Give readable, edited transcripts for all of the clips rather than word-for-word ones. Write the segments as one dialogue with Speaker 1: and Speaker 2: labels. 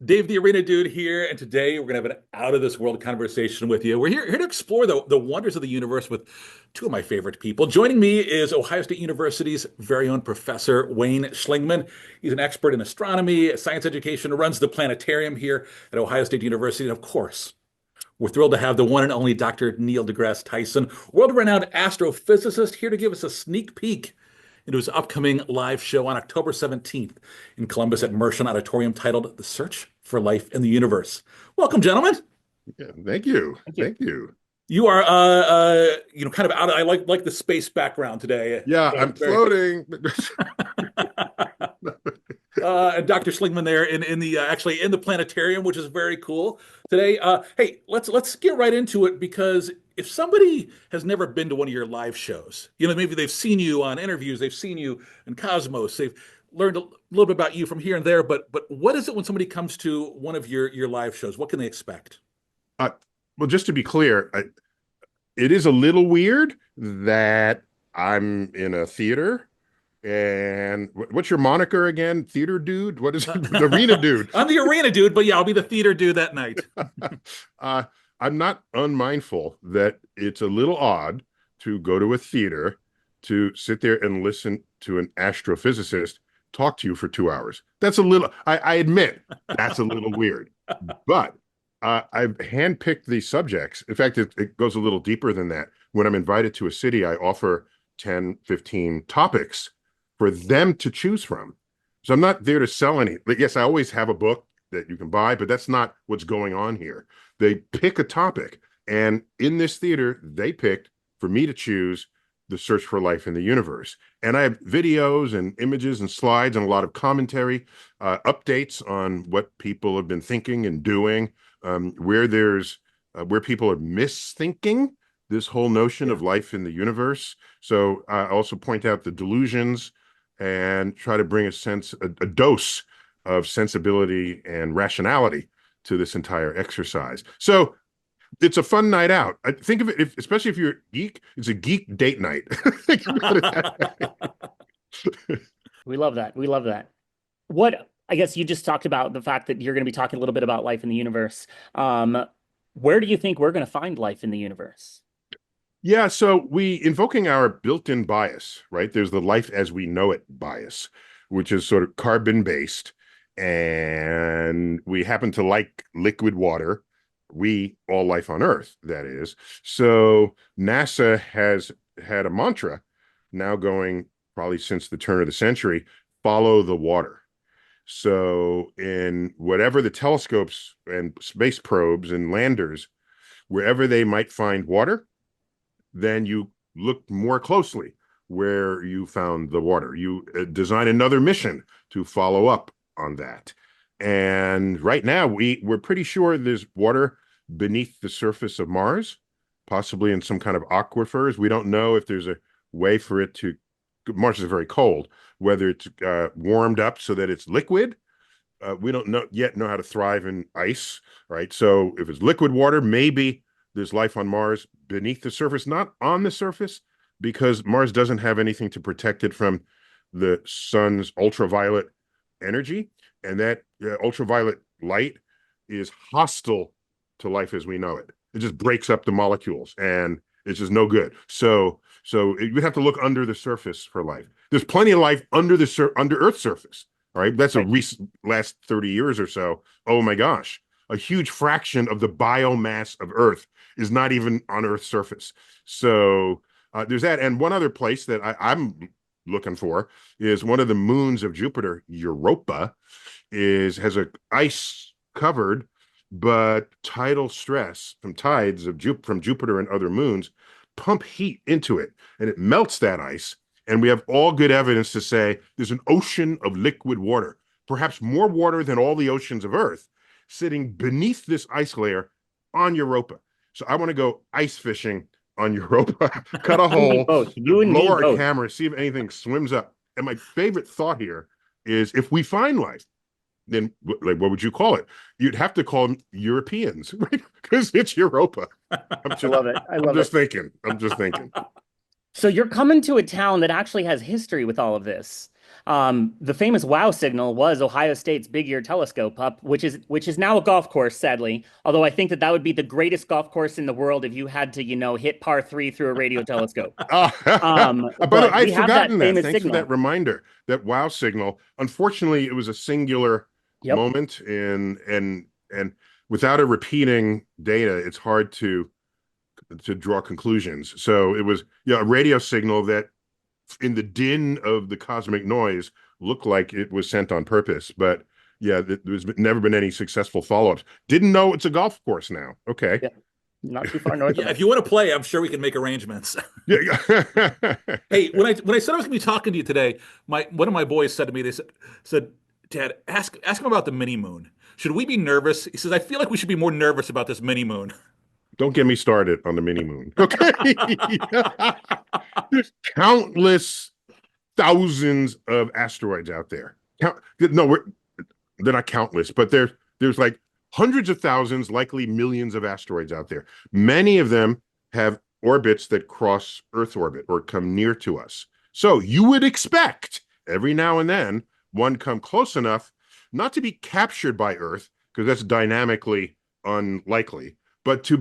Speaker 1: Dave, the Arena Dude here, and today we're going to have an out of this world conversation with you. We're here to explore the wonders of the universe with two of my favorite people. Joining me is Ohio State University's very own Professor Wayne Schlingman. He's an expert in astronomy, science education, runs the planetarium here at Ohio State University. And of course, we're thrilled to have the one and only Dr. Neil deGrasse Tyson, world-renowned astrophysicist, here to give us a sneak peek into his upcoming live show on October 17th in Columbus at Mershon Auditorium titled The Search for Life in the Universe. Welcome, gentlemen.
Speaker 2: Yeah, thank you.
Speaker 3: Thank you.
Speaker 2: Thank you.
Speaker 1: You are, kind of out of, I like the space background today.
Speaker 2: Yeah, I'm
Speaker 1: Very,
Speaker 2: floating.
Speaker 1: and Dr. Schlingman there in the actually in the planetarium, which is very cool today. Hey, let's get right into it because if somebody has never been to one of your live shows, maybe they've seen you on interviews, they've seen you in Cosmos, they've learned a little bit about you from here and there, but what is it when somebody comes to one of your live shows? What can they expect?
Speaker 2: Uh, well, just to be clear, it is a little weird that I'm in a theater. And what's your moniker again? Theater dude? What is it? Arena dude.
Speaker 1: I'm the Arena Dude, but yeah, I'll be the theater dude that night.
Speaker 2: I'm not unmindful that it's a little odd to go to a theater to sit there and listen to an astrophysicist talk to you for 2 hours. That's a little, I admit, that's a little weird. But I've handpicked these subjects. In fact, it goes a little deeper than that. When I'm invited to a city, I offer 10, 15 topics for them to choose from. So I'm not there to sell any. Yes, I always have a book that you can buy, but that's not what's going on here. They pick a topic, and in this theater, they picked for me to choose the search for life in the universe. And I have videos and images and slides and a lot of commentary, updates on what people have been thinking and doing, where people are misthinking this whole notion of life in the universe. So I also point out the delusions and try to bring a dose of sensibility and rationality to this entire exercise. So it's a fun night out. I think of it, especially if you're a geek, it's a geek date night. Think about it that way.
Speaker 3: We love that. We love that. I guess you just talked about the fact that you're going to be talking a little bit about life in the universe. Where do you think we're going to find life in the universe?
Speaker 2: Yeah, so invoking our built-in bias, right? There's the life as we know it bias, which is sort of carbon-based, and we happen to like liquid water. All life on Earth, that is. So NASA has had a mantra now going probably since the turn of the century, follow the water. So in whatever the telescopes and space probes and landers, wherever they might find water, then you look more closely where you found the water. You design another mission to follow up on that. And right now, we're pretty sure there's water beneath the surface of Mars, possibly in some kind of aquifers. We don't know if there's a way for it to, Mars is very cold, whether it's warmed up so that it's liquid. We don't know how to thrive in ice, right? So if it's liquid water, maybe there's life on Mars beneath the surface, not on the surface, because Mars doesn't have anything to protect it from the sun's ultraviolet energy. And that ultraviolet light is hostile to life as we know it. It just breaks up the molecules and it's just no good. So you have to look under the surface for life. There's plenty of life under Earth's surface. All right. That's a recent last 30 years or so. Oh my gosh. A huge fraction of the biomass of Earth is not even on Earth's surface. So there's that. And one other place that I'm looking for is one of the moons of Jupiter, Europa, has a ice covered, but tidal stress from tides from Jupiter and other moons pump heat into it, and it melts that ice. And we have all good evidence to say there's an ocean of liquid water, perhaps more water than all the oceans of Earth, sitting beneath this ice layer on Europa. So I want to go ice fishing on Europa, cut a hole, lower our camera, see if anything swims up. And my favorite thought here is if we find life, then what would you call it? You'd have to call them Europeans, right? Because it's Europa.
Speaker 3: I love it.
Speaker 2: I'm just thinking.
Speaker 3: So you're coming to a town that actually has history with all of this. The famous WOW signal was Ohio State's Big Ear Telescope up, which is now a golf course, sadly. Although I think that would be the greatest golf course in the world if you had to, hit par three through a radio telescope.
Speaker 2: But
Speaker 3: But we
Speaker 2: I'd
Speaker 3: have that
Speaker 2: forgotten that.
Speaker 3: famous
Speaker 2: Thanks for that
Speaker 3: signal.
Speaker 2: reminder. That wow signal. Unfortunately, it was a singular
Speaker 3: Yep.
Speaker 2: moment, and without a repeating data, it's hard to draw conclusions. So it was a radio signal that, in the din of the cosmic noise, looked like it was sent on purpose. But yeah, there's never been any successful follow-ups. Didn't know it's a golf course now. Okay.
Speaker 3: Yeah. Not too far north of
Speaker 1: Yeah, if
Speaker 3: us.
Speaker 1: you want to play, I'm sure we can make arrangements.
Speaker 2: Yeah.
Speaker 1: Hey, when I said I was going to be talking to you today, my one of my boys said to me, they said, Dad, ask him about the mini moon. Should we be nervous? He says, I feel like we should be more nervous about this mini moon.
Speaker 2: Don't get me started on the mini moon. Okay. There's countless thousands of asteroids out there. No, they're not countless, but there's like hundreds of thousands, likely millions of asteroids out there. Many of them have orbits that cross Earth orbit or come near to us. So you would expect every now and then one come close enough not to be captured by Earth, because that's dynamically unlikely, but to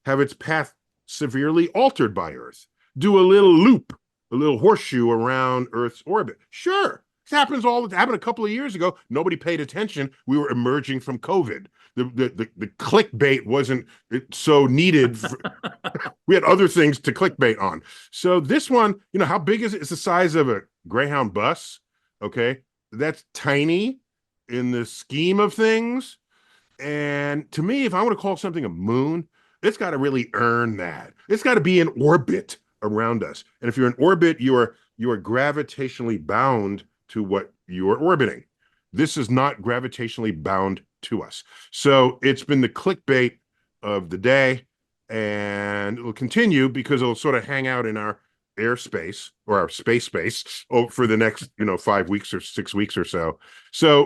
Speaker 2: have its path severely altered by Earth. Do a little loop, a little horseshoe around Earth's orbit. Sure, it happens happened a couple of years ago. Nobody paid attention. We were emerging from COVID. The clickbait wasn't so needed. We had other things to clickbait on. So this one, how big is it? It's the size of a Greyhound bus. Okay, that's tiny in the scheme of things. And to me, if I want to call something a moon, it's got to really earn that. It's got to be in orbit around us. And if you're in orbit, you are gravitationally bound to what you are orbiting. This is not gravitationally bound to us. So it's been the clickbait of the day, and it will continue because it'll sort of hang out in our airspace or our space for the next 5 weeks or 6 weeks or so.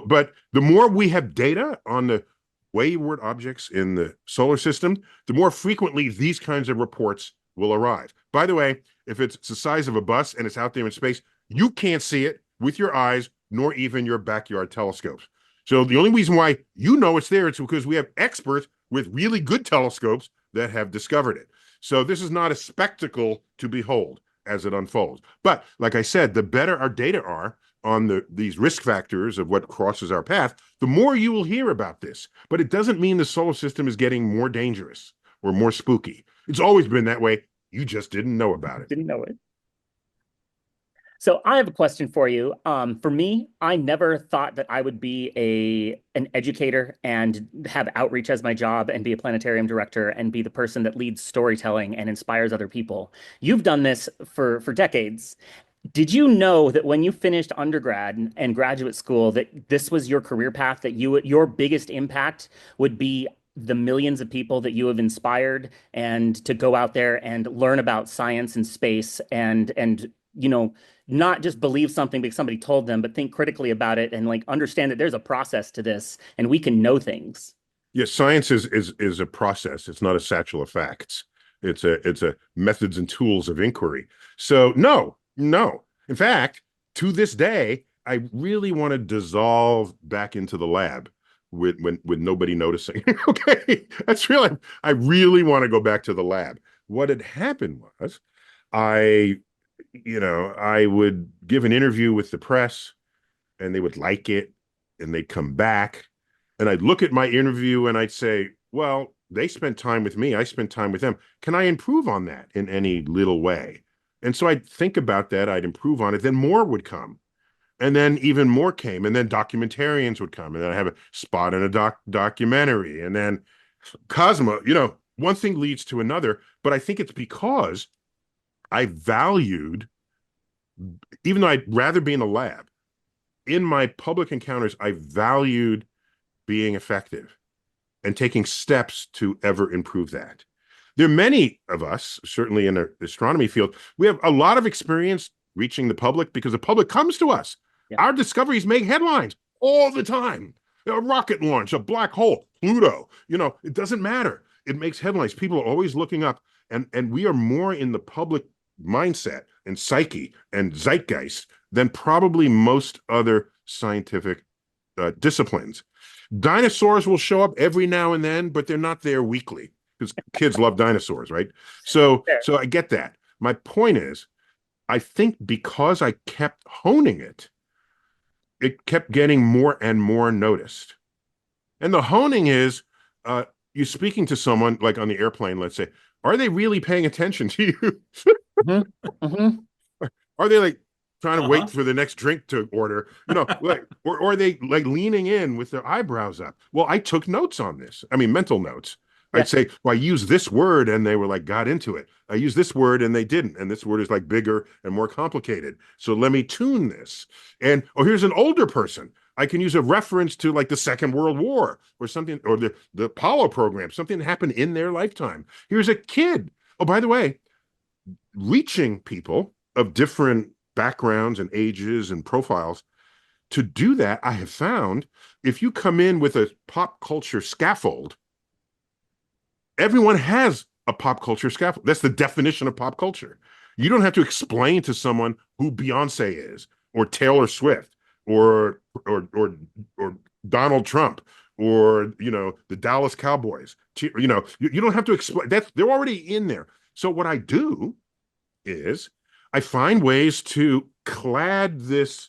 Speaker 2: But the more we have data on the wayward objects in the solar system, the more frequently these kinds of reports will arrive. By the way, if it's the size of a bus and it's out there in space, you can't see it with your eyes, nor even your backyard telescopes. So the only reason why it's there is because we have experts with really good telescopes that have discovered it. So this is not a spectacle to behold as it unfolds. But like I said, the better our data are on these risk factors of what crosses our path, the more you will hear about this. But it doesn't mean the solar system is getting more dangerous or more spooky. It's always been that way. You just didn't know about it.
Speaker 3: Didn't know it. So I have a question for you. For me, I never thought that I would be an educator and have outreach as my job and be a planetarium director and be the person that leads storytelling and inspires other people. You've done this for decades. Did you know that when you finished undergrad and graduate school, that this was your career path, that your biggest impact would be the millions of people that you have inspired, and to go out there and learn about science and space and not just believe something because somebody told them, but think critically about it and understand that there's a process to this and we can know things?
Speaker 2: Yes, science is a process. It's not a satchel of facts. It's a methods and tools of inquiry. So no. In fact, to this day, I really want to dissolve back into the lab with nobody noticing. Okay, I really want to go back to the lab. What had happened was I would give an interview with the press and they would like it and they'd come back and I'd look at my interview and I'd say, well, they spent time with me. I spent time with them. Can I improve on that in any little way? And so I'd think about that. I'd improve on it. Then more would come. And then even more came. And then documentarians would come. And then I have a spot in a documentary. And then Cosmo, one thing leads to another. But I think it's because I valued, even though I'd rather be in a lab, in my public encounters, I valued being effective and taking steps to ever improve that. There are many of us, certainly in the astronomy field, we have a lot of experience reaching the public because the public comes to us. Yeah. Our discoveries make headlines all the time. A rocket launch, a black hole, Pluto, it doesn't matter. It makes headlines. People are always looking up, and we are more in the public mindset and psyche and zeitgeist than probably most other scientific disciplines. Dinosaurs will show up every now and then, but they're not there weekly because kids love dinosaurs, right?
Speaker 3: Fair.
Speaker 2: So I get that. My point is, I think because I kept honing it, it kept getting more and more noticed. And the honing is you speaking to someone like on the airplane, let's say, are they really paying attention to you?
Speaker 3: Hmm. Hmm.
Speaker 2: Are they like trying to wait
Speaker 1: Uh-huh.
Speaker 2: for the next drink to order? Like, or are they like leaning in with their eyebrows up? Well, I took notes on this. I mean, mental notes.
Speaker 3: Yeah.
Speaker 2: I'd say, well, I use this word and they were like, got into it. I use this word and they didn't. And this word is like bigger and more complicated. So let me tune this. And, oh, here's an older person. I can use a reference to like the Second World War or something, or the Apollo program, something that happened in their lifetime. Here's a kid. Oh, by the way, reaching people of different backgrounds and ages and profiles. To do that, I have found if you come in with a pop culture scaffold, everyone has a pop culture scaffold. That's the definition of pop culture. You don't have to explain to someone who Beyonce is, or Taylor Swift, or Donald Trump, or the Dallas Cowboys. You don't have to explain. They're already in there. So what I do is I find ways to clad this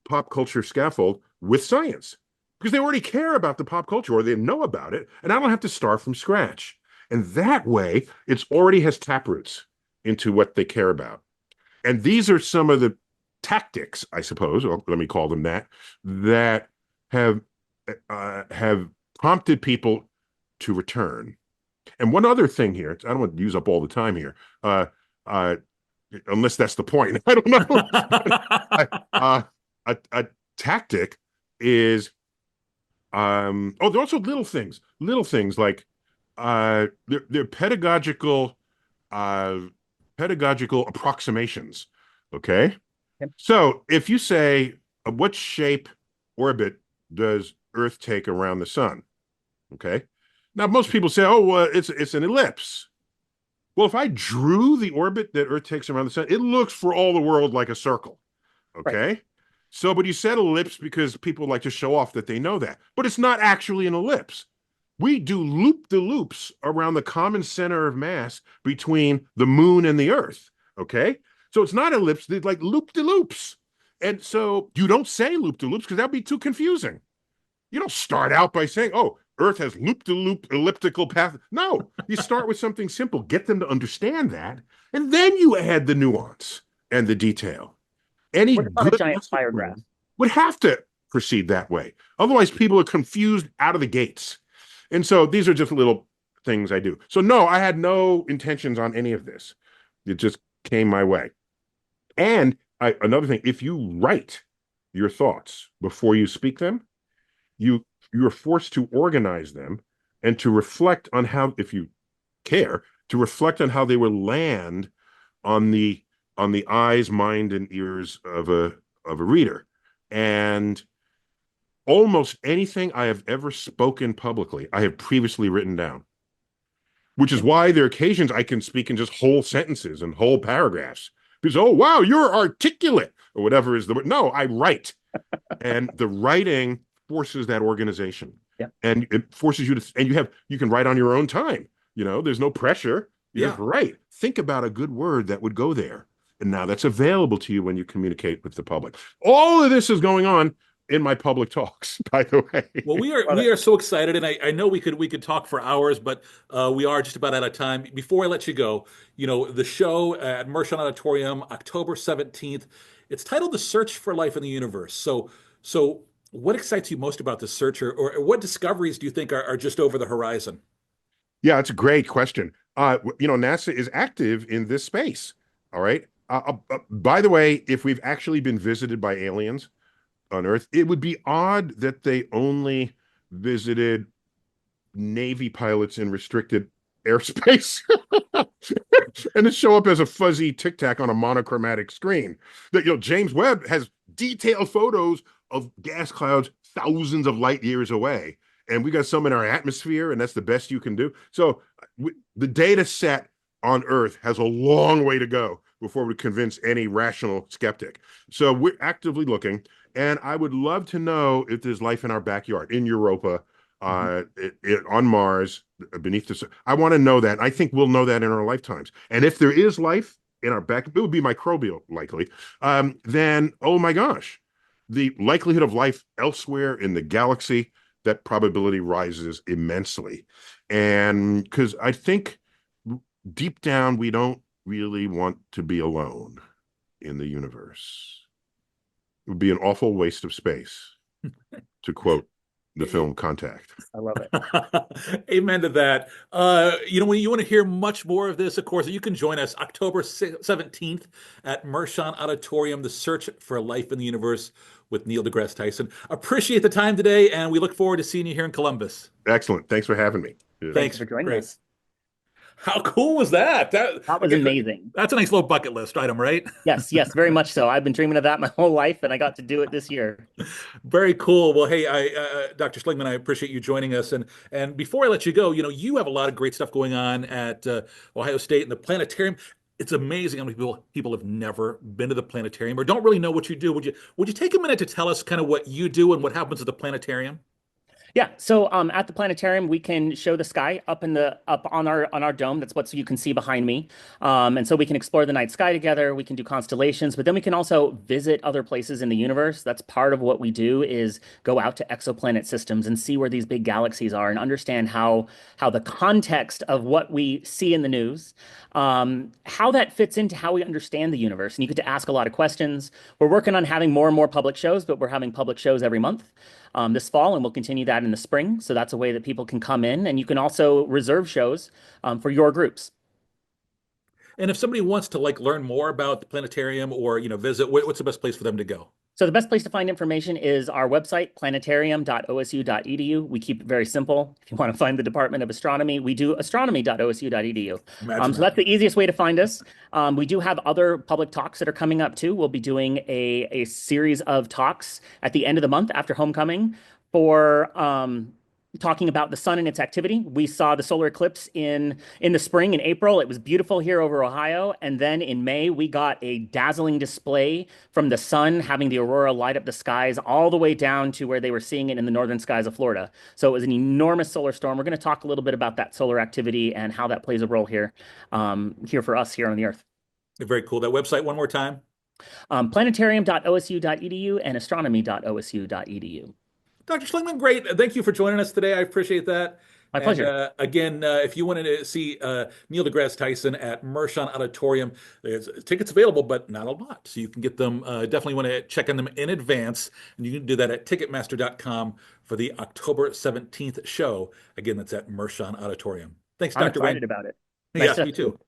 Speaker 2: pop culture scaffold with science because they already care about the pop culture or they know about it, and I don't have to start from scratch. And that way, it's already has taproots into what they care about. And these are some of the tactics, I suppose, or let me call them that, that have prompted people to return. And one other thing here, I don't want to use up all the time here. Uh, unless that's the point. I don't know. A tactic is there are also little things like they're uh pedagogical approximations. Okay.
Speaker 3: Yep.
Speaker 2: So if you say what shape orbit does Earth take around the sun? Okay. Now most people say, oh, it's an ellipse. Well, if I drew the orbit that Earth takes around the sun, it looks for all the world like a circle.
Speaker 3: Right.
Speaker 2: Okay. So, but you said ellipse because people like to show off that they know that, but it's not actually an ellipse. We do loop the loops around the common center of mass between the moon and the Earth. Okay. So it's not ellipse, it's like loop the loops. And so you don't say loop the loops because that'd be too confusing. You don't start out by saying, oh, Earth has loop-to-loop elliptical path. No, you start with something simple, get them to understand that, and then you add the nuance and the detail. Any
Speaker 3: What about a
Speaker 2: good
Speaker 3: giant
Speaker 2: lesson
Speaker 3: fire graph?
Speaker 2: plan would have to proceed that way. Otherwise, people are confused out of the gates. And so these are just little things I do. So no, I had no intentions on any of this. It just came my way. And another thing, if you write your thoughts before you speak them, you you're forced to organize them and to reflect on how, if you care, to reflect on how they will land on the eyes, mind, and ears of a reader. And almost anything I have ever spoken publicly, I have previously written down, which is why there are occasions I can speak in just whole sentences and whole paragraphs. Because, oh, wow, you're articulate, or whatever is the word. No, I write. And the writing forces that organization.
Speaker 3: Yeah.
Speaker 2: And it forces you to, and you can write on your own time. There's no pressure. You just
Speaker 1: Yeah.
Speaker 2: write. Think about a good word that would go there. And now that's available to you when you communicate with the public. All of this is going on in my public talks, by the way.
Speaker 1: Well, we are
Speaker 3: Love
Speaker 1: we
Speaker 3: it.
Speaker 1: are so excited, and I know we could talk for hours, but we are just about out of time. Before I let you go, the show at Mershon Auditorium, October 17th. It's titled "The Search for Life in the Universe." So what excites you most about the search, or what discoveries do you think are just over the horizon?
Speaker 2: Yeah, it's a great question. NASA is active in this space. All right. By the way, if we've actually been visited by aliens on Earth, it would be odd that they only visited Navy pilots in restricted airspace and to show up as a fuzzy tic tac on a monochromatic screen. That James Webb has detailed photos of gas clouds thousands of light years away, and we got some in our atmosphere, and that's the best you can do. So the data set on Earth has a long way to go before we convince any rational skeptic. So we're actively looking, and I would love to know if there's life in our backyard, in Europa, on Mars, beneath the. I want to know that. I think we'll know that in our lifetimes. And if there is life in our back, it would be microbial, likely. Then, oh my gosh, the likelihood of life elsewhere in the galaxy, that probability rises immensely. And because I think deep down, we don't really want to be alone in the universe. It would be an awful waste of space, to quote the film Contact.
Speaker 3: I love it.
Speaker 1: Amen to that. When you want to hear much more of this, of course, you can join us October 17th at Mershon Auditorium, The Search for Life in the Universe with Neil deGrasse Tyson. Appreciate the time today, and we look forward to seeing you here in Columbus.
Speaker 2: Excellent. Thanks for having me.
Speaker 3: Thanks for joining
Speaker 1: Great.
Speaker 3: us.
Speaker 1: How cool was that?
Speaker 3: That was amazing.
Speaker 1: That's a nice little bucket list item, right?
Speaker 3: Yes, very much so. I've been dreaming of that my whole life, and I got to do it this year.
Speaker 1: Very cool. Well, hey, Dr. Schlingman, I appreciate you joining us. And before I let you go, you have a lot of great stuff going on at Ohio State and the planetarium. It's amazing how many people have never been to the planetarium or don't really know what you do. Would you take a minute to tell us kind of what you do and what happens at the planetarium?
Speaker 3: Yeah, so at the planetarium, we can show the sky up on our dome. That's what you can see behind me, and so we can explore the night sky together. We can do constellations, but then we can also visit other places in the universe. That's part of what we do is go out to exoplanet systems and see where these big galaxies are and understand how the context of what we see in the news, how that fits into how we understand the universe. And you get to ask a lot of questions. We're working on having more and more public shows, but we're having public shows every month. This fall, and we'll continue that in the spring. So that's a way that people can come in, and you can also reserve shows for your groups.
Speaker 1: And if somebody wants to learn more about the planetarium or visit, what's the best place for them to go?
Speaker 3: So the best place to find information is our website, planetarium.osu.edu. We keep it very simple. If you want to find the Department of Astronomy, we do astronomy.osu.edu. So that's the easiest way to find us. We do have other public talks that are coming up too. We'll be doing a series of talks at the end of the month after homecoming for talking about the sun and its activity. We saw the solar eclipse in the spring in April. It was beautiful here over Ohio. And then in May, we got a dazzling display from the sun having the aurora light up the skies all the way down to where they were seeing it in the northern skies of Florida. So it was an enormous solar storm. We're going to talk a little bit about that solar activity and how that plays a role here for us here on the Earth.
Speaker 1: Very cool. That website one more time.
Speaker 3: Planetarium.osu.edu and astronomy.osu.edu.
Speaker 1: Dr. Schlingman, great. Thank you for joining us today. I appreciate that.
Speaker 3: My pleasure.
Speaker 1: Again, if you wanted to see Neil deGrasse Tyson at Mershon Auditorium, there's tickets available, but not a lot. So you can get them. Definitely want to check on them in advance. And you can do that at ticketmaster.com for the October 17th show. Again, that's at Mershon Auditorium. Thanks,
Speaker 3: I'm
Speaker 1: Dr.
Speaker 3: excited
Speaker 1: Wayne.
Speaker 3: about it.
Speaker 1: Yeah, me too.